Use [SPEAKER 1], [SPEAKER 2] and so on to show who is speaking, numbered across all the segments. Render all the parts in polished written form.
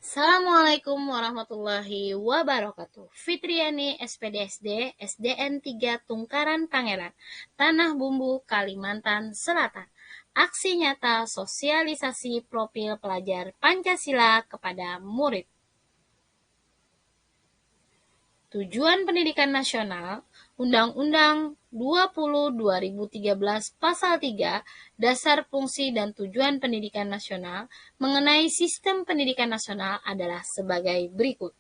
[SPEAKER 1] Assalamualaikum warahmatullahi wabarakatuh. Fitriani SPDSD SDN 3 Tungkaran Pangeran, Tanah Bumbu, Kalimantan Selatan. Aksi nyata sosialisasi profil pelajar Pancasila kepada murid. Tujuan Pendidikan Nasional, Undang-Undang 20 Pasal 3, Dasar Fungsi dan Tujuan Pendidikan Nasional mengenai sistem pendidikan nasional adalah sebagai berikut.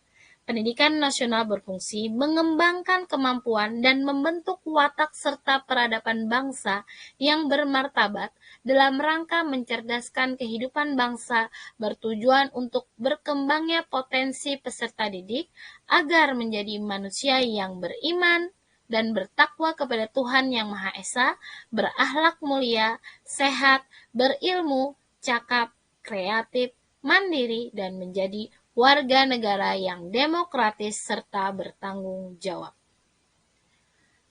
[SPEAKER 1] Pendidikan nasional berfungsi mengembangkan kemampuan dan membentuk watak serta peradaban bangsa yang bermartabat dalam rangka mencerdaskan kehidupan bangsa, bertujuan untuk berkembangnya potensi peserta didik agar menjadi manusia yang beriman dan bertakwa kepada Tuhan Yang Maha Esa, berakhlak mulia, sehat, berilmu, cakap, kreatif, mandiri, dan menjadi warga negara yang demokratis serta bertanggung jawab.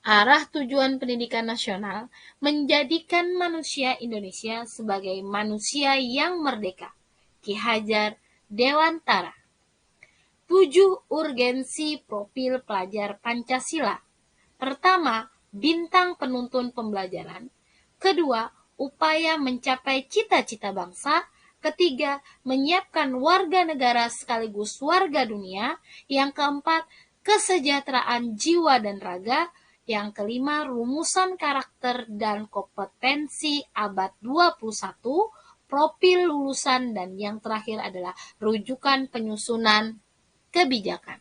[SPEAKER 1] Arah tujuan pendidikan nasional menjadikan manusia Indonesia sebagai manusia yang merdeka. Ki Hajar Dewantara. 7 urgensi profil pelajar Pancasila. Pertama, bintang penuntun pembelajaran. Kedua, upaya mencapai cita-cita bangsa. Ketiga, menyiapkan warga negara sekaligus warga dunia. Yang keempat, kesejahteraan jiwa dan raga. Yang kelima, rumusan karakter dan kompetensi abad 21, profil lulusan, dan yang terakhir adalah rujukan penyusunan kebijakan.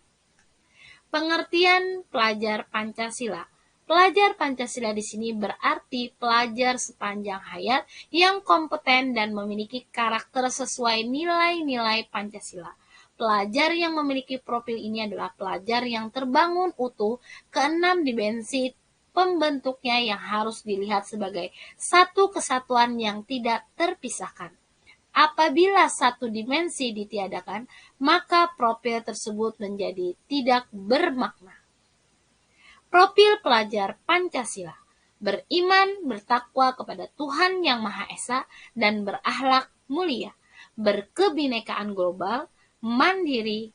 [SPEAKER 1] Pengertian pelajar Pancasila. Pelajar Pancasila di sini berarti pelajar sepanjang hayat yang kompeten dan memiliki karakter sesuai nilai-nilai Pancasila. Pelajar yang memiliki profil ini adalah pelajar yang terbangun utuh, keenam dimensi pembentuknya yang harus dilihat sebagai satu kesatuan yang tidak terpisahkan. Apabila satu dimensi ditiadakan, maka profil tersebut menjadi tidak bermakna. Profil pelajar Pancasila. Beriman, bertakwa kepada Tuhan Yang Maha Esa, dan berakhlak mulia. Berkebinekaan global, mandiri,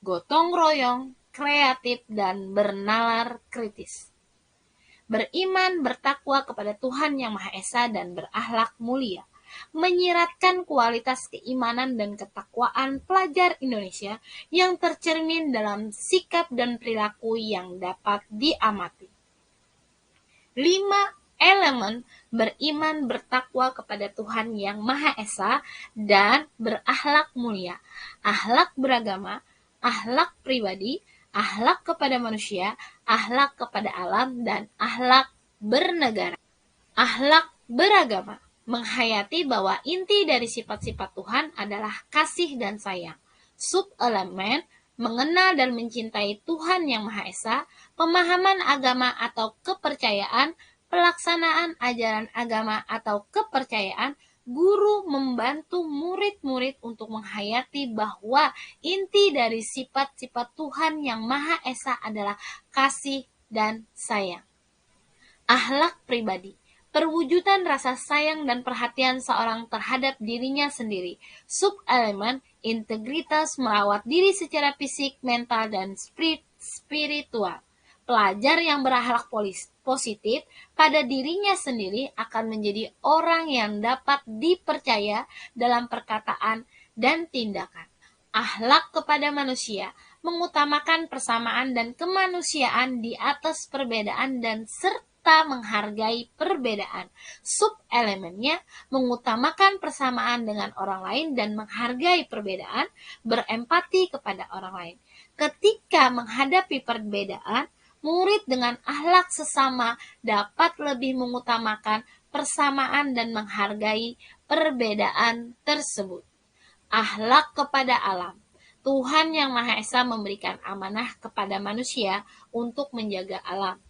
[SPEAKER 1] gotong royong, kreatif, dan bernalar kritis. Beriman, bertakwa kepada Tuhan Yang Maha Esa, dan berakhlak mulia. Menyiratkan kualitas keimanan dan ketakwaan pelajar Indonesia yang tercermin dalam sikap dan perilaku yang dapat diamati. 5 elemen beriman, bertakwa kepada Tuhan Yang Maha Esa, dan berakhlak mulia. Akhlak beragama, akhlak pribadi, akhlak kepada manusia, akhlak kepada alam, dan akhlak bernegara. Akhlak beragama menghayati bahwa inti dari sifat-sifat Tuhan adalah kasih dan sayang. Sub-elemen mengenal dan mencintai Tuhan Yang Maha Esa, pemahaman agama atau kepercayaan, pelaksanaan ajaran agama atau kepercayaan, guru membantu murid-murid untuk menghayati bahwa inti dari sifat-sifat Tuhan Yang Maha Esa adalah kasih dan sayang. Akhlak pribadi, perwujudan rasa sayang dan perhatian seorang terhadap dirinya sendiri. Sub-elemen integritas, merawat diri secara fisik, mental, dan spiritual. Pelajar yang berakhlak positif pada dirinya sendiri akan menjadi orang yang dapat dipercaya dalam perkataan dan tindakan. Akhlak kepada manusia mengutamakan persamaan dan kemanusiaan di atas perbedaan dan serta menghargai perbedaan. Sub-elemennya mengutamakan persamaan dengan orang lain dan menghargai perbedaan, berempati kepada orang lain. Ketika menghadapi perbedaan, murid dengan akhlak sesama dapat lebih mengutamakan persamaan dan menghargai perbedaan tersebut. Akhlak kepada alam. Tuhan Yang Maha Esa memberikan amanah kepada manusia untuk menjaga alam.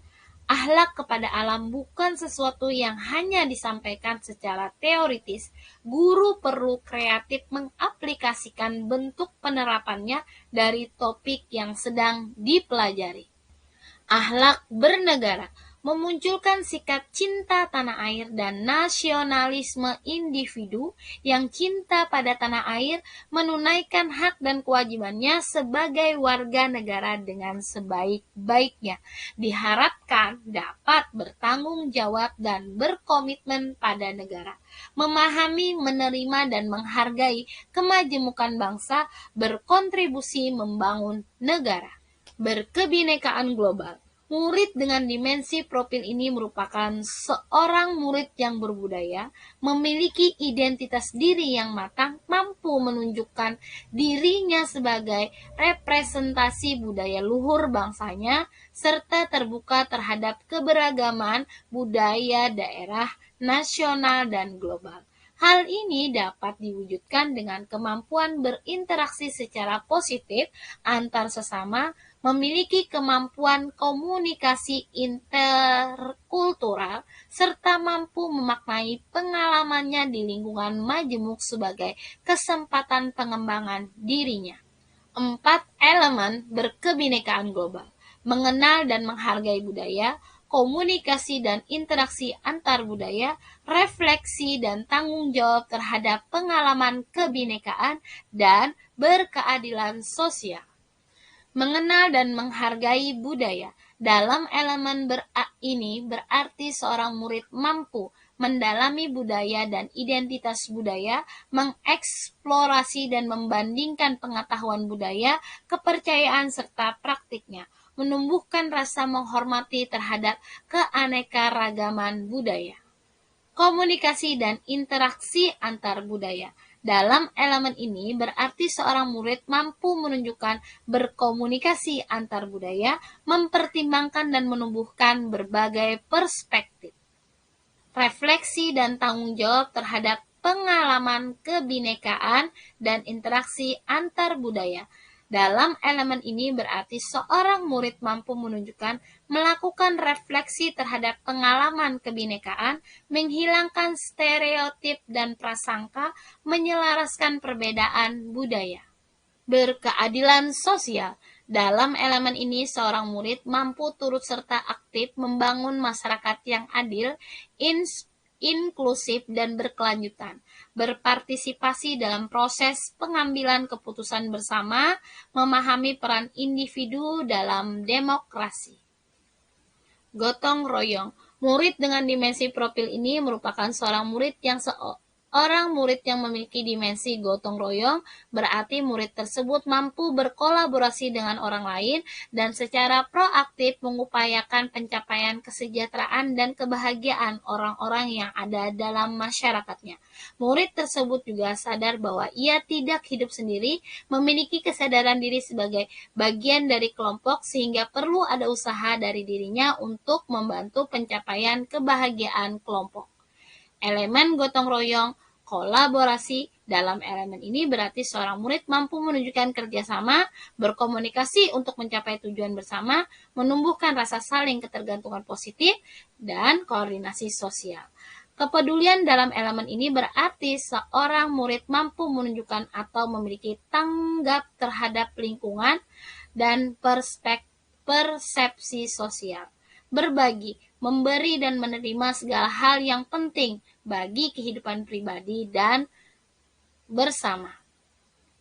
[SPEAKER 1] Akhlak kepada alam bukan sesuatu yang hanya disampaikan secara teoritis. Guru perlu kreatif mengaplikasikan bentuk penerapannya dari topik yang sedang dipelajari. Akhlak bernegara memunculkan sikap cinta tanah air dan nasionalisme individu yang cinta pada tanah air, menunaikan hak dan kewajibannya sebagai warga negara dengan sebaik-baiknya. Diharapkan dapat bertanggung jawab dan berkomitmen pada negara, memahami, menerima, dan menghargai kemajemukan bangsa, berkontribusi membangun negara. Berkebinekaan global. Murid dengan dimensi profil ini merupakan seorang murid yang berbudaya, memiliki identitas diri yang matang, mampu menunjukkan dirinya sebagai representasi budaya luhur bangsanya, serta terbuka terhadap keberagaman budaya daerah, nasional, dan global. Hal ini dapat diwujudkan dengan kemampuan berinteraksi secara positif antar sesama, memiliki kemampuan komunikasi interkultural, serta mampu memaknai pengalamannya di lingkungan majemuk sebagai kesempatan pengembangan dirinya. 4 elemen berkebinekaan global. Mengenal dan menghargai budaya, komunikasi dan interaksi antar budaya, refleksi dan tanggung jawab terhadap pengalaman kebinekaan, dan berkeadilan sosial. Mengenal dan menghargai budaya. Dalam elemen ini berarti seorang murid mampu mendalami budaya dan identitas budaya, mengeksplorasi dan membandingkan pengetahuan budaya, kepercayaan serta praktiknya, menumbuhkan rasa menghormati terhadap keanekaragaman budaya. Komunikasi dan interaksi antar budaya. Dalam elemen ini berarti seorang murid mampu menunjukkan berkomunikasi antar budaya, mempertimbangkan dan menumbuhkan berbagai perspektif. Refleksi dan tanggung jawab terhadap pengalaman kebinekaan dan interaksi antar budaya. Dalam elemen ini berarti seorang murid mampu menunjukkan, melakukan refleksi terhadap pengalaman kebinekaan, menghilangkan stereotip dan prasangka, menyelaraskan perbedaan budaya. Berkeadilan sosial. Dalam elemen ini, seorang murid mampu turut serta aktif membangun masyarakat yang adil, inklusif, dan berkelanjutan, berpartisipasi dalam proses pengambilan keputusan bersama, memahami peran individu dalam demokrasi. Gotong royong. Murid dengan dimensi profil ini merupakan seorang murid yang memiliki dimensi gotong royong, berarti murid tersebut mampu berkolaborasi dengan orang lain dan secara proaktif mengupayakan pencapaian kesejahteraan dan kebahagiaan orang-orang yang ada dalam masyarakatnya. Murid tersebut juga sadar bahwa ia tidak hidup sendiri, memiliki kesadaran diri sebagai bagian dari kelompok, sehingga perlu ada usaha dari dirinya untuk membantu pencapaian kebahagiaan kelompok. Elemen gotong royong, kolaborasi. Dalam elemen ini berarti seorang murid mampu menunjukkan kerjasama, berkomunikasi untuk mencapai tujuan bersama, menumbuhkan rasa saling ketergantungan positif, dan koordinasi sosial. Kepedulian dalam elemen ini berarti seorang murid mampu menunjukkan atau memiliki tanggap terhadap lingkungan dan persepsi sosial. Berbagi, memberi dan menerima segala hal yang penting bagi kehidupan pribadi dan bersama.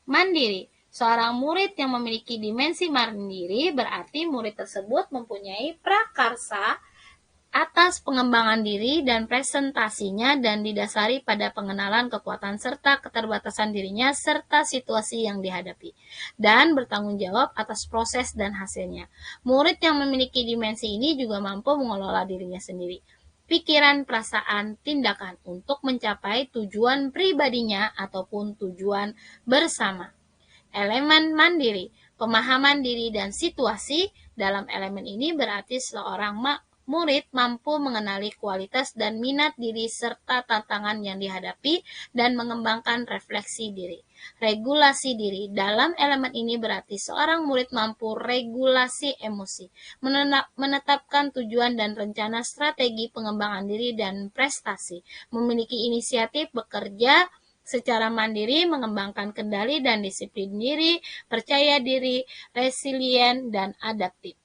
[SPEAKER 1] Mandiri. Seorang murid yang memiliki dimensi mandiri berarti murid tersebut mempunyai prakarsa atas pengembangan diri dan presentasinya dan didasari pada pengenalan kekuatan serta keterbatasan dirinya serta situasi yang dihadapi, dan bertanggung jawab atas proses dan hasilnya. Murid yang memiliki dimensi ini juga mampu mengelola dirinya sendiri, pikiran, perasaan, tindakan untuk mencapai tujuan pribadinya ataupun tujuan bersama. Elemen mandiri, pemahaman diri dan situasi. Dalam elemen ini berarti seorang murid mampu mengenali kualitas dan minat diri serta tantangan yang dihadapi dan mengembangkan refleksi diri. Regulasi diri. Dalam elemen ini berarti seorang murid mampu regulasi emosi, menetapkan tujuan dan rencana strategi pengembangan diri dan prestasi, memiliki inisiatif, bekerja secara mandiri, mengembangkan kendali dan disiplin diri, percaya diri, resilient, dan adaptif.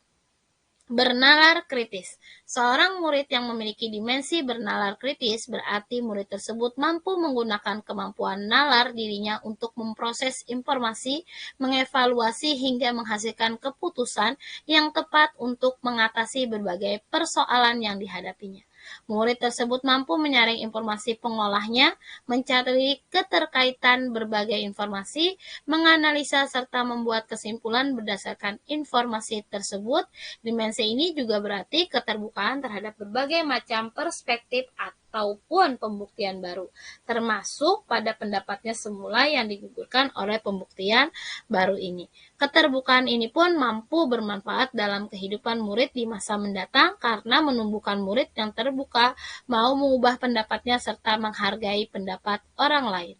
[SPEAKER 1] Bernalar kritis. Seorang murid yang memiliki dimensi bernalar kritis berarti murid tersebut mampu menggunakan kemampuan nalar dirinya untuk memproses informasi, mengevaluasi hingga menghasilkan keputusan yang tepat untuk mengatasi berbagai persoalan yang dihadapinya. Murid tersebut mampu menyaring informasi pengolahnya, mencari keterkaitan berbagai informasi, menganalisa serta membuat kesimpulan berdasarkan informasi tersebut. Dimensi ini juga berarti keterbukaan terhadap berbagai macam perspektif ataupun pembuktian baru, termasuk pada pendapatnya semula yang digugurkan oleh pembuktian baru ini. Keterbukaan ini pun mampu bermanfaat dalam kehidupan murid di masa mendatang karena menumbuhkan murid yang terbuka, mau mengubah pendapatnya serta menghargai pendapat orang lain.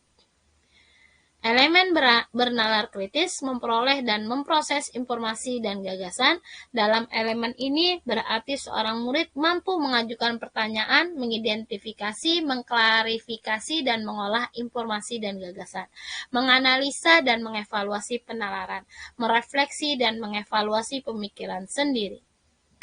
[SPEAKER 1] Elemen bernalar kritis memperoleh dan memproses informasi dan gagasan. Dalam elemen ini berarti seorang murid mampu mengajukan pertanyaan, mengidentifikasi, mengklarifikasi, dan mengolah informasi dan gagasan, menganalisa dan mengevaluasi penalaran, merefleksi dan mengevaluasi pemikiran sendiri.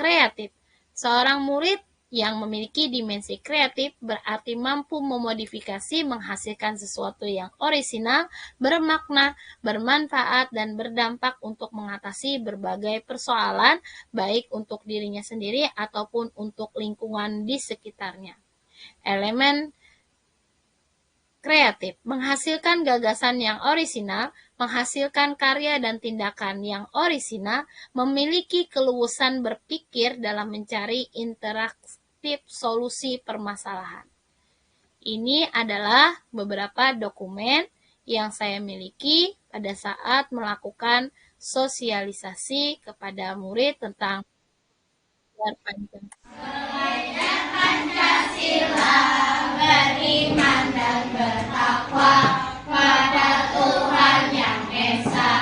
[SPEAKER 1] Kreatif. Seorang murid yang memiliki dimensi kreatif berarti mampu memodifikasi, menghasilkan sesuatu yang orisinal, bermakna, bermanfaat, dan berdampak untuk mengatasi berbagai persoalan, baik untuk dirinya sendiri ataupun untuk lingkungan di sekitarnya. Elemen kreatif menghasilkan gagasan yang orisinal, menghasilkan karya dan tindakan yang orisinal, memiliki keluasan berpikir dalam mencari interaktif solusi permasalahan. Ini adalah beberapa dokumen yang saya miliki pada saat melakukan sosialisasi kepada murid tentang Pancasila, beriman dan bertakwa pada Tuhan Yang Esa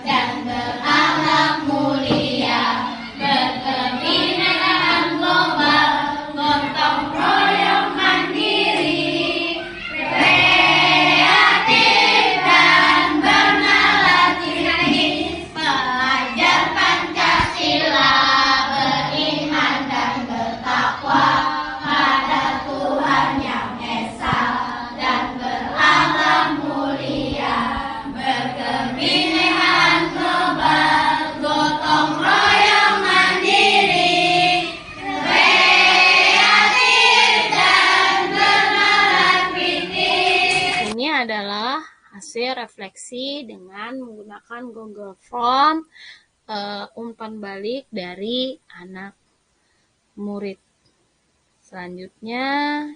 [SPEAKER 1] dan berakhlak mulia, berkebinekaan global, gotong royong mandiri, kreatif dan bernalar kritis, pelajar Pancasila, beriman dan bertakwa pada Tuhan Yang Esa dan berakhlak mulia, berkebinekaan global, gotong royong mandiri, kreatif dan bernalar kritis. Ini adalah hasil refleksi dengan menggunakan Google Form, umpan balik dari anak murid. Selanjutnya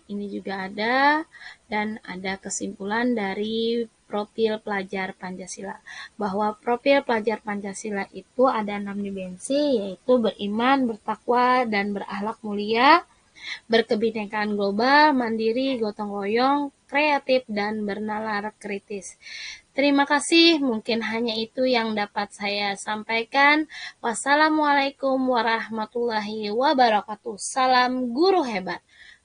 [SPEAKER 1] ini juga ada, dan ada kesimpulan dari profil pelajar Pancasila, bahwa profil pelajar Pancasila itu ada 6 dimensi, yaitu beriman, bertakwa, dan berakhlak mulia, berkebinekaan global, mandiri, gotong royong, kreatif, dan bernalar kritis. Terima kasih, mungkin hanya itu yang dapat saya sampaikan. Wassalamualaikum warahmatullahi wabarakatuh. Salam guru hebat.